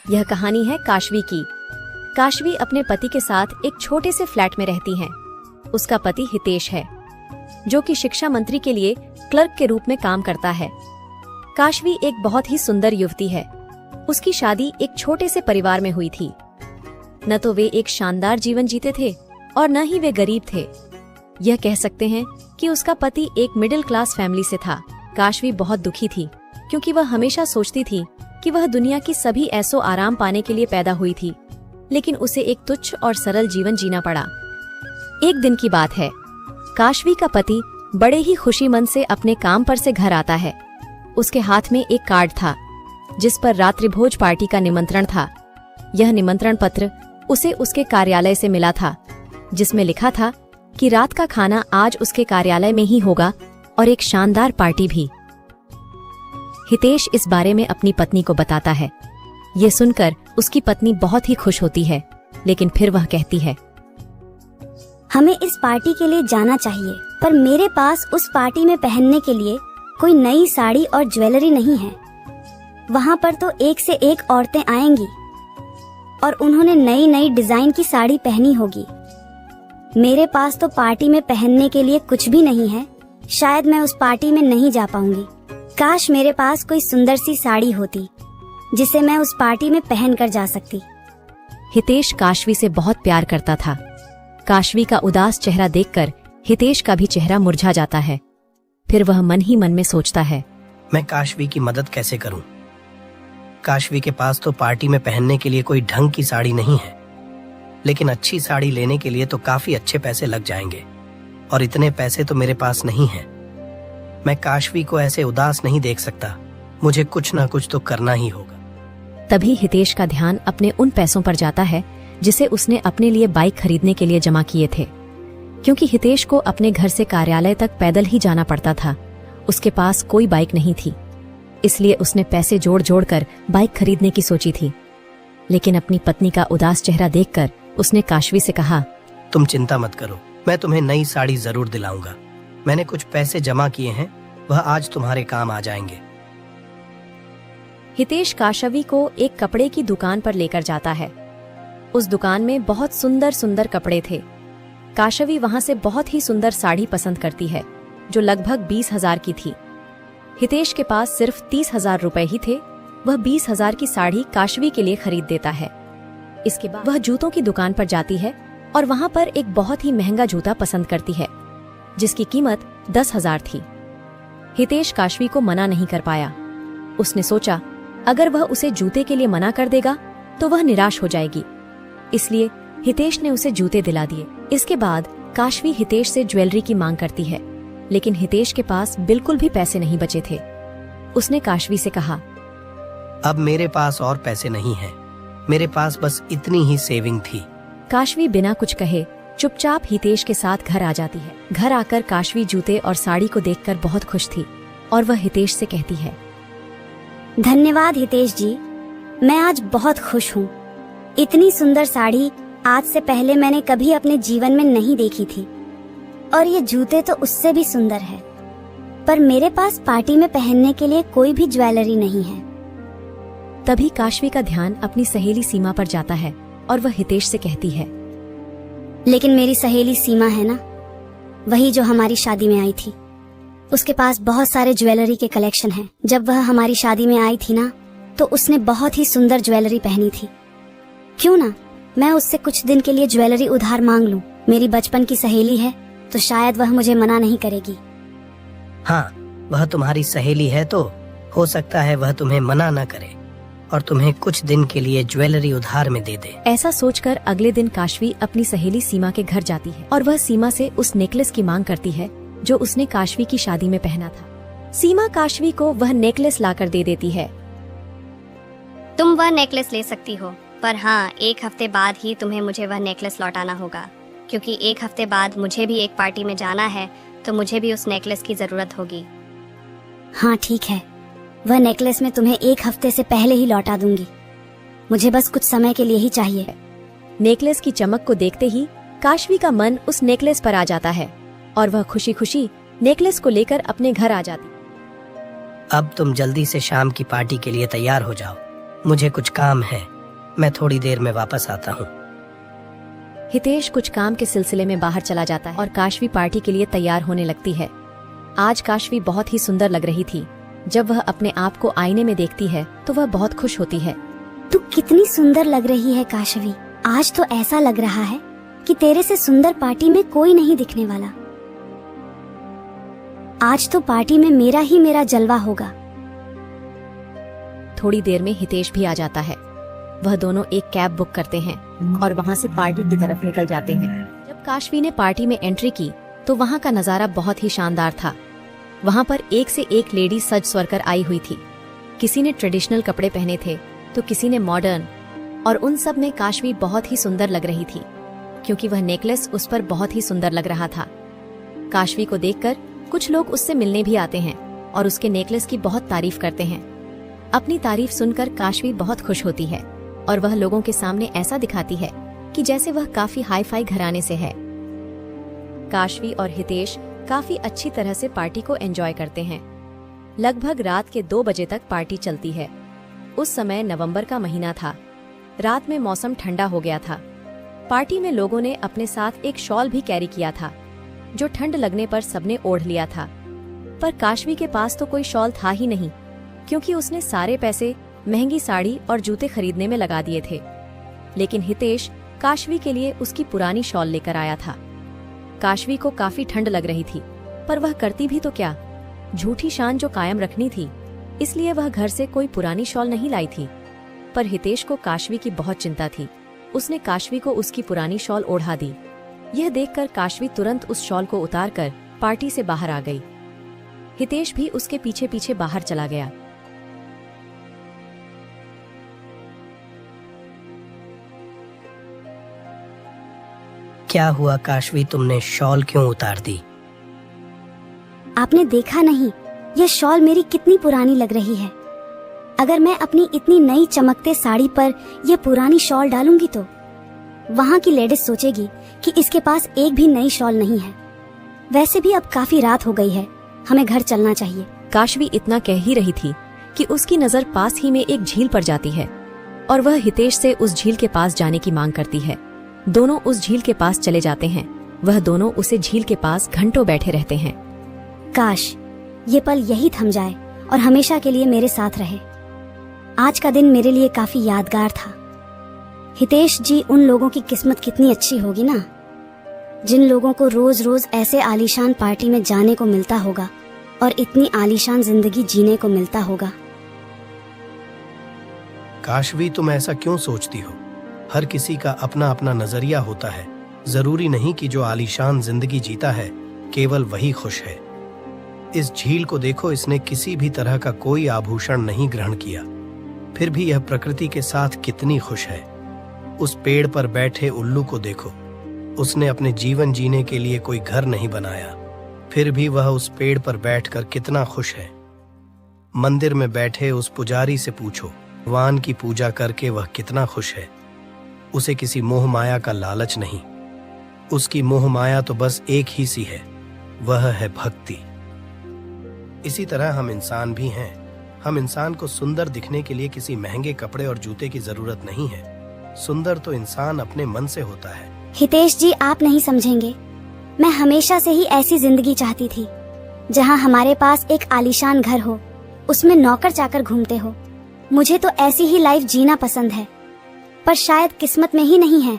यह कहानी है काशवी की। काशवी अपने पति के साथ एक छोटे से फ्लैट में रहती हैं। उसका पति हितेश है, जो कि शिक्षा मंत्री के लिए क्लर्क के रूप में काम करता है। काशवी एक बहुत ही सुंदर युवती है। उसकी शादी एक छोटे से परिवार में हुई थी। न तो वे एक शानदार जीवन जीते थे और न ही वे गरीब थे। यह कह सकते हैं कि उसका पति एक मिडिल क्लास फैमिली से था। काशवी बहुत दुखी थी, क्योंकि वह हमेशा सोचती थी कि वह दुनिया की सभी ऐसो आराम पाने के लिए पैदा हुई थी, लेकिन उसे एक तुच्छ और सरल जीवन जीना पड़ा। एक दिन की बात है, काशवी का पति बड़े ही खुशीमंद से अपने काम पर से घर आता है। उसके हाथ में एक कार्ड था, जिस पर रात्रिभोज पार्टी का निमंत्रण था। यह निमंत्रण पत्र उसे उसके कार्यालय से मिला था, जिसमें लिखा था कि रात का खाना आज उसके कार्यालय में ही होगा और एक शानदार पार्टी भी। हितेश इस बारे में अपनी पत्नी को बताता है। ये सुनकर उसकी पत्नी बहुत ही खुश होती है, लेकिन फिर वह कहती है, हमें इस पार्टी के लिए जाना चाहिए, पर मेरे पास उस पार्टी में पहनने के लिए कोई नई साड़ी और ज्वेलरी नहीं है। वहाँ पर तो एक से एक औरतें आएंगी और उन्होंने नई नई डिजाइन की साड़ी पहनी होगी। मेरे पास तो पार्टी में पहनने के लिए कुछ भी नहीं है। शायद मैं उस पार्टी में नहीं जा पाऊंगी। काश मेरे पास कोई सुंदर सी साड़ी होती, जिसे मैं उस पार्टी में पहन कर जा सकती। हितेश काशवी से बहुत प्यार करता था। काशवी का उदास चेहरा देखकर हितेश का भी चेहरा मुरझा जाता है। फिर वह मन ही मन में सोचता है, मैं काशवी की मदद कैसे करूं? काशवी के पास तो पार्टी में पहनने के लिए कोई ढंग की साड़ी नहीं है, लेकिन अच्छी साड़ी लेने के लिए तो काफी अच्छे पैसे लग जाएंगे, और इतने पैसे तो मेरे पास नहीं हैं। मैं काशवी को ऐसे उदास नहीं देख सकता। मुझे कुछ ना कुछ तो करना ही होगा। तभी हितेश का ध्यान अपने उन पैसों पर जाता है जिसे उसने अपने लिए बाइक खरीदने के लिए जमा किए थे। क्योंकि हितेश को अपने घर से कार्यालय तक पैदल ही जाना पड़ता था, उसके पास कोई बाइक नहीं थी। इसलिए उसने पैसे जोड़ जोड़ कर बाइक खरीदने की सोची थी। लेकिन अपनी पत्नी का उदास चेहरा देखकर उसने काशवी से कहा, तुम चिंता मत करो, मैं तुम्हें नई साड़ी जरूर दिलाऊंगा। मैंने कुछ पैसे जमा किए हैं, वह आज तुम्हारे काम आ जाएंगे। हितेश काशवी को एक कपड़े की दुकान पर लेकर जाता है। उस दुकान में बहुत सुंदर सुंदर कपड़े थे। काशवी वहां से बहुत ही सुंदर साड़ी पसंद करती है, जो लगभग 20,000 की थी। हितेश के पास सिर्फ 30,000 रुपए ही थे। वह 20,000 की साड़ी काशवी के लिए खरीद देता है। इसके बाद वह जूतों की दुकान पर जाती है और वहां पर एक बहुत ही महंगा जूता पसंद करती है, जिसकी कीमत 10,000 थी। हितेश काशवी को मना नहीं कर पाया। उसने सोचा, अगर वह उसे जूते के लिए मना कर देगा तो वह निराश हो जाएगी। इसलिए हितेश ने उसे जूते दिला दिए। इसके बाद काशवी हितेश से ज्वेलरी की मांग करती है, लेकिन हितेश के पास बिल्कुल भी पैसे नहीं बचे थे। उसने काशवी से कहा, अब मेरे पास और पैसे नहीं हैं। मेरे पास बस इतनी ही सेविंग थी। काशवी बिना कुछ कहे चुपचाप हितेश के साथ घर आ जाती है। घर आकर काशवी जूते और साड़ी को देखकर बहुत खुश थी और वह हितेश से कहती है, धन्यवाद हितेश जी, मैं आज बहुत खुश हूँ। इतनी सुंदर साड़ी आज से पहले मैंने कभी अपने जीवन में नहीं देखी थी, और ये जूते तो उससे भी सुंदर है। पर मेरे पास पार्टी में पहनने के लिए कोई भी ज्वेलरी नहीं है। तभी काशवी का ध्यान अपनी सहेली सीमा पर जाता है और वह हितेश से कहती है, लेकिन मेरी सहेली सीमा है ना, वही जो हमारी शादी में आई थी। उसके पास बहुत सारे ज्वेलरी के कलेक्शन हैं। जब वह हमारी शादी में आई थी ना, तो उसने बहुत ही सुंदर ज्वेलरी पहनी थी। क्यों ना मैं उससे कुछ दिन के लिए ज्वेलरी उधार मांग लूं। मेरी बचपन की सहेली है, तो शायद वह मुझे मना नहीं करेगी। हाँ, वह तुम्हारी सहेली है तो हो सकता है वह तुम्हें मना न करे और तुम्हें कुछ दिन के लिए ज्वेलरी उधार में दे दे। ऐसा सोचकर अगले दिन काशवी अपनी सहेली सीमा के घर जाती है और वह सीमा से उस नेकलेस की मांग करती है जो उसने काशवी की शादी में पहना था। सीमा काशवी को वह नेकलेस लाकर दे देती है। तुम वह नेकलेस ले सकती हो, पर हाँ, 1 हफ्ते बाद ही तुम्हें मुझे वह नेकलेस लौटाना होगा, क्योंकि 1 हफ्ते बाद मुझे भी एक पार्टी में जाना है, तो मुझे भी उस नेकलेस की जरूरत होगी। हाँ ठीक है, वह नेकलेस मैं तुम्हें 1 हफ्ते से पहले ही लौटा दूंगी। मुझे बस कुछ समय के लिए ही चाहिए। नेकलेस की चमक को देखते ही काशवी का मन उस नेकलेस पर आ जाता है और वह खुशी खुशी नेकलेस को लेकर अपने घर आ जाती। अब तुम जल्दी से शाम की पार्टी के लिए तैयार हो जाओ। मुझे कुछ काम है, मैं थोड़ी देर में वापस आता हूँ। हितेश कुछ काम के सिलसिले में बाहर चला जाता है और काशवी पार्टी के लिए तैयार होने लगती है। आज काशवी बहुत ही सुंदर लग रही थी। जब वह अपने आप को आईने में देखती है तो वह बहुत खुश होती है। तू कितनी सुंदर लग रही है काशवी। आज तो ऐसा लग रहा है कि तेरे से सुंदर पार्टी में कोई नहीं दिखने वाला। आज तो पार्टी में मेरा जलवा होगा। थोड़ी देर में हितेश भी आ जाता है। वह दोनों एक कैब बुक करते हैं और वहां से पार्टी की तरफ निकल जाते हैं। जब काशवी ने पार्टी में एंट्री की तो वहां का नजारा बहुत ही शानदार था। वहां पर एक से एक लेडी सज सवर कर आई हुई थी। किसी ने ट्रेडिशनल कपड़े पहने थे तो किसी ने मॉडर्न, और उन सब में काशवी बहुत ही सुंदर लग रही थी क्योंकि वह नेकलेस उस पर बहुत ही सुंदर लग रहा था। काशवी को देखकर कुछ लोग उससे मिलने भी आते हैं और उसके नेकलेस की बहुत तारीफ करते हैं। अपनी तारीफ सुनकर काशवी बहुत खुश होती है और वह लोगों के सामने ऐसा दिखाती है कि जैसे वह काफी हाई फाई घराने से है। काशवी और हितेश काफी अच्छी तरह से पार्टी को एंजॉय करते हैं। लगभग रात के 2 बजे तक पार्टी चलती है। उस समय नवंबर का महीना था। रात में मौसम ठंडा हो गया था। पार्टी में लोगों ने अपने साथ एक शॉल भी कैरी किया था जो ठंड लगने पर सबने ओढ़ लिया था। पर काशवी के पास तो कोई शॉल था ही नहीं क्योंकि उसने सारे पैसे महंगी साड़ी और जूते खरीदने में लगा दिए थे। लेकिन हितेश काशवी के लिए उसकी पुरानी शॉल लेकर आया था। काशवी को काफी ठंड लग रही थी पर वह करती भी तो क्या, झूठी शान जो कायम रखनी थी, इसलिए वह घर से कोई पुरानी शॉल नहीं लाई थी। पर हितेश को काशवी की बहुत चिंता थी। उसने काशवी को उसकी पुरानी शॉल ओढ़ा दी। यह देखकर काशवी तुरंत उस शॉल को उतारकर पार्टी से बाहर आ गई। हितेश भी उसके पीछे पीछे बाहर चला गया। क्या हुआ काशवी, तुमने शॉल क्यों उतार दी? आपने देखा नहीं यह शॉल मेरी कितनी पुरानी लग रही है। अगर मैं अपनी इतनी नई चमकते साड़ी पर यह पुरानी शॉल डालूंगी तो वहाँ की लेडीज सोचेगी कि इसके पास एक भी नई शॉल नहीं है। वैसे भी अब काफी रात हो गई है, हमें घर चलना चाहिए। काशवी इतना कह ही रही थी कि उसकी नजर पास ही में एक झील पर जाती है और वह हितेश से उस झील के पास जाने की मांग करती है। दोनों उस झील के पास चले जाते हैं। वह दोनों उसे झील के पास घंटों बैठे रहते हैं। काश ये पल यही थम जाए और हमेशा के लिए मेरे साथ रहे। आज का दिन मेरे लिए काफी यादगार था। हितेश जी, उन लोगों की किस्मत कितनी अच्छी होगी ना, जिन लोगों को रोज रोज ऐसे आलीशान पार्टी में जाने को मिलता होगा और इतनी आलीशान जिंदगी जीने को मिलता होगा। काशवी, तुम ऐसा क्यों सोचती हो? हर किसी का अपना अपना नजरिया होता है। जरूरी नहीं कि जो आलीशान जिंदगी जीता है केवल वही खुश है। इस झील को देखो, इसने किसी भी तरह का कोई आभूषण नहीं ग्रहण किया, फिर भी यह प्रकृति के साथ कितनी खुश है। उस पेड़ पर बैठे उल्लू को देखो, उसने अपने जीवन जीने के लिए कोई घर नहीं बनाया, फिर भी वह उस पेड़ पर बैठकर कितना खुश है। मंदिर में बैठे उस पुजारी से पूछो, भगवान की पूजा करके वह कितना खुश है। उसे किसी मोह माया का लालच नहीं, उसकी मोह माया तो बस एक ही सी है, वह है भक्ति। इसी तरह हम इंसान भी हैं। हम इंसान को सुंदर दिखने के लिए किसी महंगे कपड़े और जूते की जरूरत नहीं है। सुंदर तो इंसान अपने मन से होता है। हितेश जी, आप नहीं समझेंगे, मैं हमेशा से ही ऐसी जिंदगी चाहती थी जहां हमारे पास एक आलीशान घर हो, उसमें नौकर चाकर घूमते हो। मुझे तो ऐसी ही लाइफ जीना पसंद है, पर शायद किस्मत में ही नहीं है।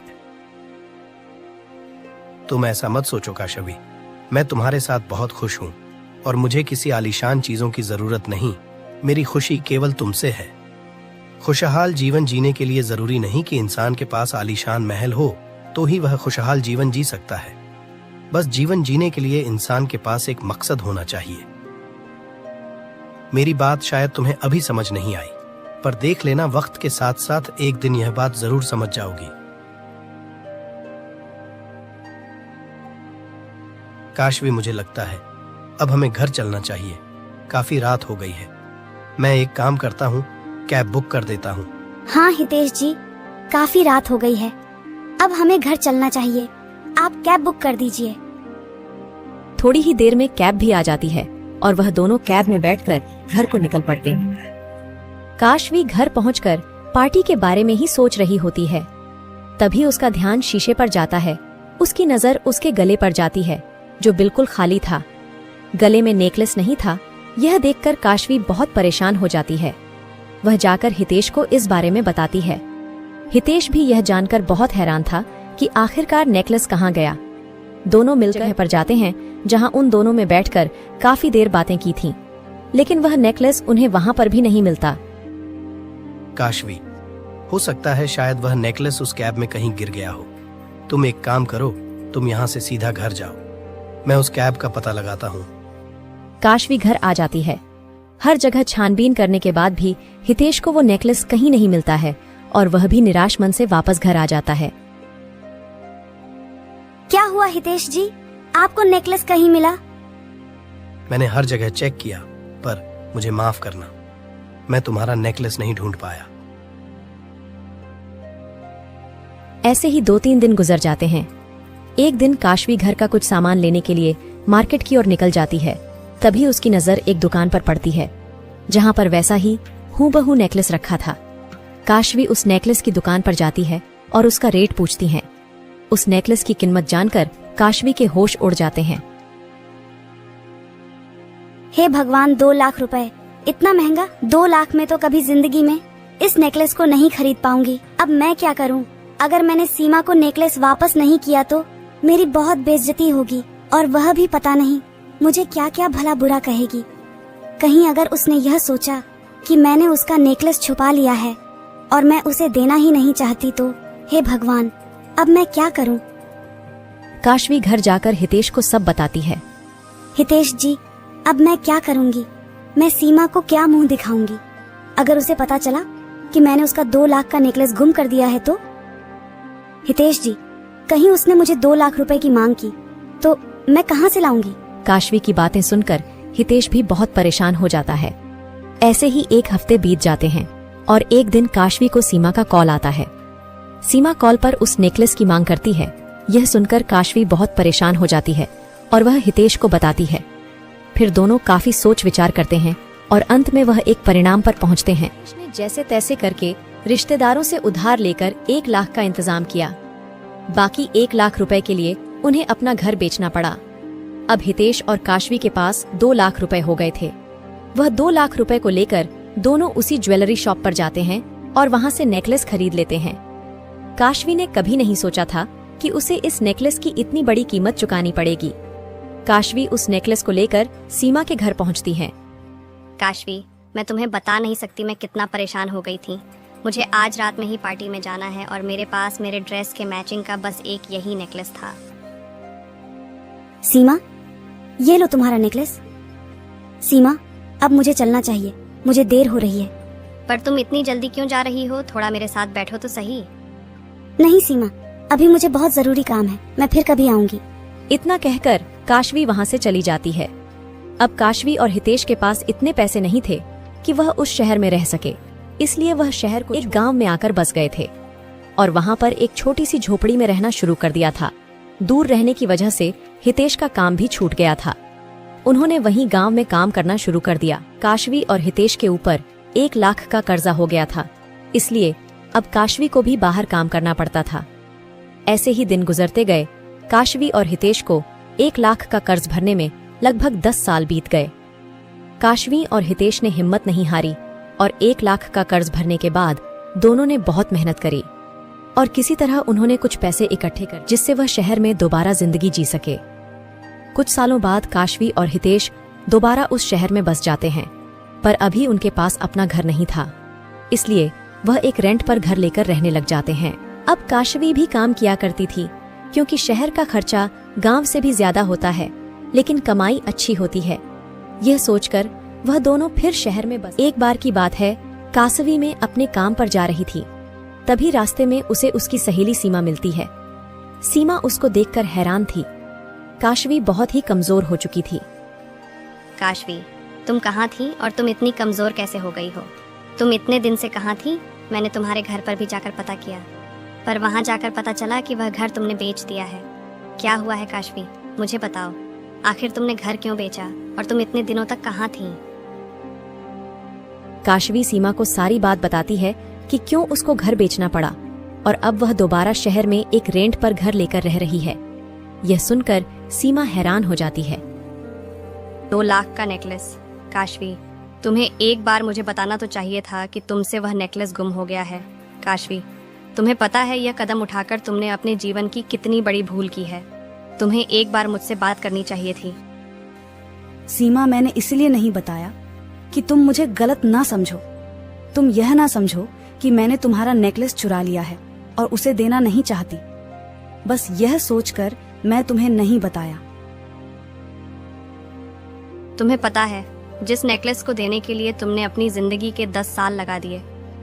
तुम ऐसा मत सोचो काशवी, मैं तुम्हारे साथ बहुत खुश हूँ और मुझे किसी आलीशान चीजों की जरूरत नहीं। मेरी खुशी केवल तुमसे है। खुशहाल जीवन जीने के लिए जरूरी नहीं कि इंसान के पास आलीशान महल हो तो ही वह खुशहाल जीवन जी सकता है। बस जीवन जीने के लिए इंसान के पास एक मकसद होना चाहिए। मेरी बात शायद तुम्हें अभी समझ नहीं आई, पर देख लेना, वक्त के साथ साथ एक दिन यह बात जरूर समझ जाओगी। काशवी, मुझे लगता है अब हमें घर चलना चाहिए। काफी रात हो गई है। मैं एक काम करता हूँ, कैब बुक कर देता हूँ। हाँ हितेश जी, काफी रात हो गई है, अब हमें घर चलना चाहिए। आप कैब बुक कर दीजिए। थोड़ी ही देर में कैब भी आ जाती है और वह दोनों कैब में बैठकर घर को निकल पड़ते हैं। काशवी घर पहुंचकर पार्टी के बारे में ही सोच रही होती है। तभी उसका ध्यान शीशे पर जाता है। उसकी नजर उसके गले पर जाती है, जो बिल्कुल खाली था। गले में नेकलेस नहीं था। यह देखकर काशवी बहुत परेशान हो जाती है। वह जाकर हितेश को इस बारे में बताती है। हितेश भी यह जानकर बहुत हैरान था कि आखिरकार नेकलेस कहाँ गया। दोनों मिल जगह पर जाते हैं जहां उन दोनों में बैठकर काफी देर बातें की थीं, लेकिन वह नेकलेस उन्हें वहां पर भी नहीं मिलता। काशवी, हो सकता है शायद वह नेकलेस उस कैब में कहीं गिर गया हो। तुम एक काम करो, तुम यहाँ से सीधा घर जाओ, मैं उस कैब का पता लगाता हूँ। काशवी घर आ जाती है। हर जगह छानबीन करने के बाद भी हितेश को वो नेकलेस कहीं नहीं मिलता है और वह भी निराश मन से वापस घर आ जाता है। क्या हुआ हितेश जी, आपको नेकलेस कहीं मिला? मैंने हर जगह चेक किया, पर मुझे माफ करना, मैं तुम्हारा नेकलेस नहीं ढूंढ पाया। ऐसे ही 2-3 दिन गुजर जाते हैं। एक दिन काशवी घर का कुछ सामान लेने के लिए मार्केट की ओर निकल जाती है। तभी उसकी नजर एक दुकान पर पड़ती है, जहां पर वैसा ही हूबहू नेकलेस रखा था। काशवी उस नेकलेस की दुकान पर जाती है और उसका रेट पूछती है। उस नेकलेस की कीमत जानकर काशवी के होश उड़ जाते हैं। हे भगवान, 2 लाख रुपए, इतना महंगा? 2 लाख में तो कभी जिंदगी में इस नेकलेस को नहीं खरीद पाऊंगी। अब मैं क्या करूं? अगर मैंने सीमा को नेकलेस वापस नहीं किया तो मेरी बहुत बेइज्जती होगी, और वह भी पता नहीं मुझे क्या क्या भला बुरा कहेगी। कहीं अगर उसने यह सोचा कि मैंने उसका नेकलेस छुपा लिया है और मैं उसे देना ही नहीं चाहती तो हे भगवान, अब मैं क्या करूं? काशवी घर जाकर हितेश को सब बताती है। हितेश जी, अब मैं क्या करूंगी? मैं सीमा को क्या मुंह दिखाऊंगी? अगर उसे पता चला कि मैंने उसका 2 लाख का नेकलेस गुम कर दिया है तो? हितेश जी, कहीं उसने मुझे 2 लाख रुपए की मांग की तो मैं कहां से लाऊंगी? काशवी की बातें सुनकर हितेश भी बहुत परेशान हो जाता है। ऐसे ही 1 हफ्ते बीत जाते हैं और एक दिन काशवी को सीमा का कॉल आता है। सीमा कॉल पर उस नेकलेस की मांग करती है। यह सुनकर काशवी बहुत परेशान हो जाती है और वह हितेश को बताती है। फिर दोनों काफी सोच विचार करते हैं और अंत में वह एक परिणाम पर पहुंचते हैं। उसने जैसे तैसे करके रिश्तेदारों से उधार लेकर 1 लाख का इंतजाम किया। बाकी 1 लाख रुपए के लिए उन्हें अपना घर बेचना पड़ा। अब हितेश और काशवी के पास 2 लाख रुपए हो गए थे। वह 2 लाख रुपए को लेकर दोनों उसी ज्वेलरी शॉप पर जाते हैं और वहां से नेकलेस खरीद लेते हैं। काशवी ने कभी नहीं सोचा था कि उसे इस नेकलेस की इतनी बड़ी कीमत चुकानी पड़ेगी। काशवी उस नेकलेस को लेकर सीमा के घर पहुंचती है। काशवी, मैं तुम्हें बता नहीं सकती मैं कितना परेशान हो गई थी। मुझे आज रात में ही पार्टी में जाना है और मेरे पास मेरे ड्रेस के मैचिंग का बस एक यही नेकलेस था। सीमा, ये लो तुम्हारा नेकलेस। सीमा, अब मुझे चलना चाहिए, मुझे देर हो रही है। पर तुम इतनी जल्दी क्यों जा रही हो? थोड़ा मेरे साथ बैठो तो सही। नहीं सीमा, अभी मुझे बहुत जरूरी काम है, मैं फिर कभी आऊंगी। इतना कहकर काशवी वहां से चली जाती है। अब काशवी और हितेश के पास इतने पैसे नहीं थे कि वह उस शहर में रह सके, इसलिए वह शहर को एक गांव में आकर बस गए थे और वहां पर एक छोटी सी झोपड़ी में रहना शुरू कर दिया था। दूर रहने की वजह से हितेश का काम भी छूट गया था। उन्होंने वहीं गांव में काम करना शुरू कर दिया। काशवी और हितेश के ऊपर 1 लाख का कर्जा हो गया था, इसलिए अब काशवी को भी बाहर काम करना पड़ता था। ऐसे ही दिन गुजरते गए। काशवी और हितेश को 1 लाख का कर्ज भरने में लगभग 10 साल बीत गए। काशवी और हितेश ने हिम्मत नहीं हारी और 1 लाख का कर्ज भरने के बाद दोनों ने बहुत मेहनत करी और किसी तरह उन्होंने कुछ पैसे इकट्ठे कर जिससे वह शहर में दोबारा जिंदगी जी सके। कुछ सालों बाद काशवी और हितेश दोबारा उस शहर में बस जाते हैं, पर अभी उनके पास अपना घर नहीं था, इसलिए वह एक रेंट पर घर लेकर रहने लग जाते हैं। अब काशवी भी काम किया करती थी, क्योंकि शहर का खर्चा गांव से भी ज्यादा होता है, लेकिन कमाई अच्छी होती है। यह सोचकर वह दोनों फिर शहर में बस। एक बार की बात है, काशवी में अपने काम पर जा रही थी। तभी रास्ते में उसे उसकी सहेली सीमा मिलती है। सीमा उसको देखकर हैरान थी। काशवी बहुत ही कमजोर हो चुकी थी। काशवी, तुम कहाँ थी और तुम इतनी कमजोर कैसे हो गई हो? तुम इतने दिन से कहाँ थी? मैंने तुम्हारे घर पर भी जाकर पता किया, पर वहाँ जाकर पता चला कि वह घर तुमने बेच दिया है। क्या हुआ है काशवी, मुझे बताओ, आखिर तुमने घर क्यों बेचा और तुम इतने दिनों तक कहाँ थी? काशवी सीमा को सारी बात बताती है कि क्यों उसको घर बेचना पड़ा और अब वह दोबारा शहर में एक रेंट पर घर लेकर रह रही है। यह सुनकर सीमा हैरान हो जाती है। 2 लाख का नेकलेस। काशवी, तुम्हें एक बार मुझे बताना तो चाहिए था कि तुमसे वह नेकलेस गुम हो गया है। काशवी, तुम्हें पता है यह कदम उठाकर तुमने अपने जीवन की कितनी बड़ी भूल की है। तुम्हें एक बार मुझसे बात करनी चाहिए थी। सीमा, मैंने इसलिए नहीं बताया कि तुम मुझे गलत ना समझो। तुम यह ना समझो कि मैंने तुम्हारा नेकलेस चुरा लिया है और उसे देना नहीं चाहती। बस यह सोचकर मैं तुम्हें नहीं बताया। तुम्हें पता है, जिस नेकलेस को देने के लिए तुमने अपनी जिंदगी के 10 साल लगा दिए,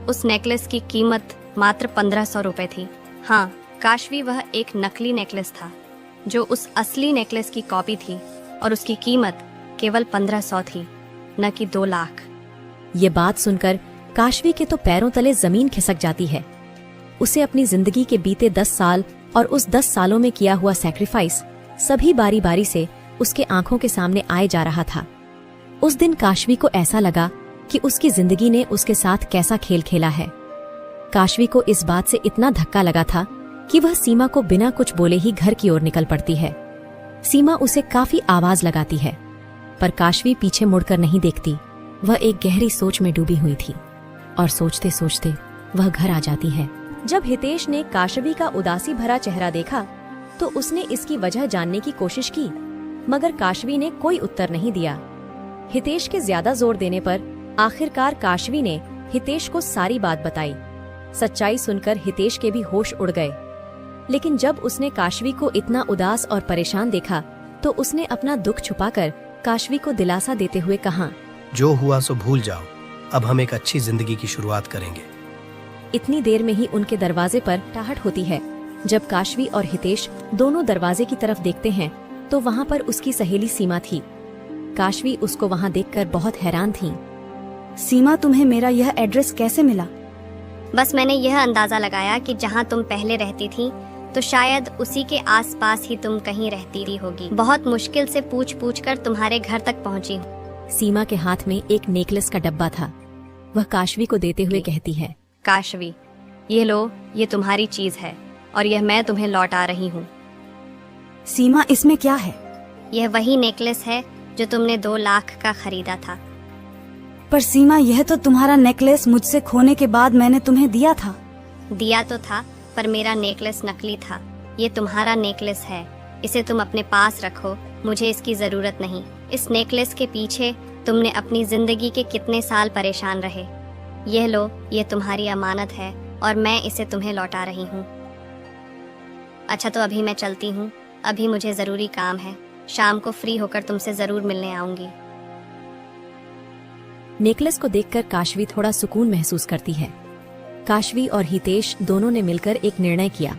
उस नेकलेस की कीमत मात्र 1500 रुपए थी। हाँ काशवी, वह एक नकली नेकलेस था जो उस असली नेकलेस की कॉपी थी और उसकी कीमत केवल 1500 थी, न कि 2 लाख। ये बात सुनकर काशवी के तो पैरों तले जमीन खिसक जाती है। उसे अपनी जिंदगी के बीते 10 साल और उस 10 सालों में किया हुआ सैक्रिफाइस सभी बारी बारी से उसके आंखों के सामने आए जा रहा था। उस दिन काशवी को ऐसा लगा कि उसकी जिंदगी ने उसके साथ कैसा खेल खेला है। काशवी को इस बात से इतना धक्का लगा था कि वह सीमा को बिना कुछ बोले ही घर की ओर निकल पड़ती है। सीमा उसे काफी आवाज लगाती है, पर काशवी पीछे मुड़कर नहीं देखती। वह एक गहरी सोच में डूबी हुई थी और सोचते सोचते वह घर आ जाती है। जब हितेश ने काशवी का उदासी भरा चेहरा देखा तो उसने इसकी वजह जानने की कोशिश की, मगर काशवी ने कोई उत्तर नहीं दिया। हितेश के ज्यादा जोर देने पर आखिरकार काशवी ने हितेश को सारी बात बताई। सच्चाई सुनकर हितेश के भी होश उड़ गए, लेकिन जब उसने काशवी को इतना उदास और परेशान देखा तो उसने अपना दुख छुपाकर काशवी को दिलासा देते हुए कहा, जो हुआ सो भूल जाओ, अब हम एक अच्छी जिंदगी की शुरुआत करेंगे। इतनी देर में ही उनके दरवाजे पर टाहट होती है। जब काशवी और हितेश दोनों दरवाजे की तरफ देखते हैं तो वहाँ पर उसकी सहेली सीमा थी। काशवी उसको वहाँ देखकर बहुत हैरान थी। सीमा, तुम्हें मेरा यह एड्रेस कैसे मिला? बस मैंने यह अंदाजा लगाया कि जहाँ तुम पहले रहती थी तो शायद उसी के आसपास ही तुम कहीं रहती रही होगी। बहुत मुश्किल से पूछ पूछ कर तुम्हारे घर तक पहुँची हूँ। सीमा के हाथ में एक नेकलेस का डब्बा था। वह काशवी को देते हुए कहती है, काशवी, ये लो, ये तुम्हारी चीज है और यह मैं तुम्हें लौटा रही हूँ। सीमा, इसमें क्या है? यह वही नेकलेस है जो तुमने 2 लाख का खरीदा था। पर सीमा, यह तो तुम्हारा नेकलेस मुझसे खोने के बाद मैंने तुम्हें दिया था। दिया तो था, पर मेरा नेकलेस नकली था। ये तुम्हारा नेकलेस है, इसे तुम अपने पास रखो, मुझे इसकी जरूरत नहीं। इस नेकलेस के पीछे तुमने अपनी जिंदगी के कितने साल परेशान रहे। यह लो, ये तुम्हारी अमानत है और मैं इसे तुम्हें लौटा रही हूँ। अच्छा, तो अभी मैं चलती हूँ, अभी मुझे जरूरी काम है। शाम को फ्री होकर तुमसे जरूर मिलने आऊंगी। नेकलेस को देखकर काशवी थोड़ा सुकून महसूस करती है। काशवी और हितेश दोनों ने मिलकर एक निर्णय किया।